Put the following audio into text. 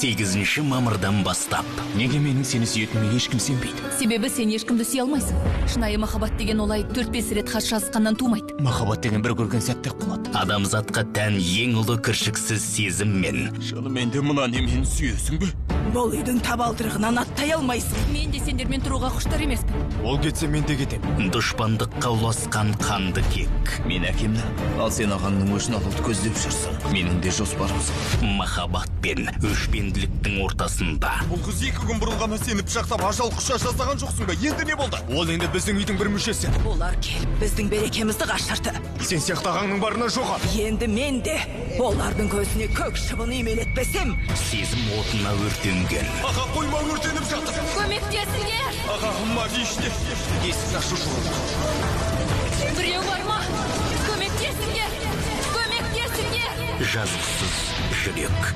8 мамырдан бастап. Неге менің сені сүйетіме ешкім сенбейді? Себебі сен ешкімді сүйе алмайсың. Шынайы махаббат деген олай 4-5 рет хат жазысқаннан тумайды. Махаббат деген бір көрген сәтте болады. Адамзатқа тән ең ұлы кіршіксіз сезім мен. Шынымен де мына немені сүйесің бе? Бұл үйдің табалдырығынан аттай алмайсың. Мен де сендермен тұруға құштар емеспін. Ол кетсе мен де кетем. Дұшпандыққа ұласқан қанды кек. Мен әкемді, ал сен ағаңның өшін алуды көздеп жүрсің. Менің де жоспарым сол. Махаббат пен өшпенділіктің ортасында. Бұл қыз 2 күн бұрын ғана сені пышақтап ажал құша жасаған жоқсың ба? Енді не болды? Ол енді біздің үйдің бір мүшесі. Олар келіп біздің берекемізді қашырды. Сен сияқты ағаңның барына жоға. Енді мен де олардың көзіне көк шыбын үймелетпесем, Сезім отына өртенген. Аға, қойма, өртеніп жатыр. Көмектесіңдер! Ағағыма деште. Есік ашу шуы. Біреу бар ма? Көмектесіңдер! Көмектесіңдер! Жазықсыз жүрек.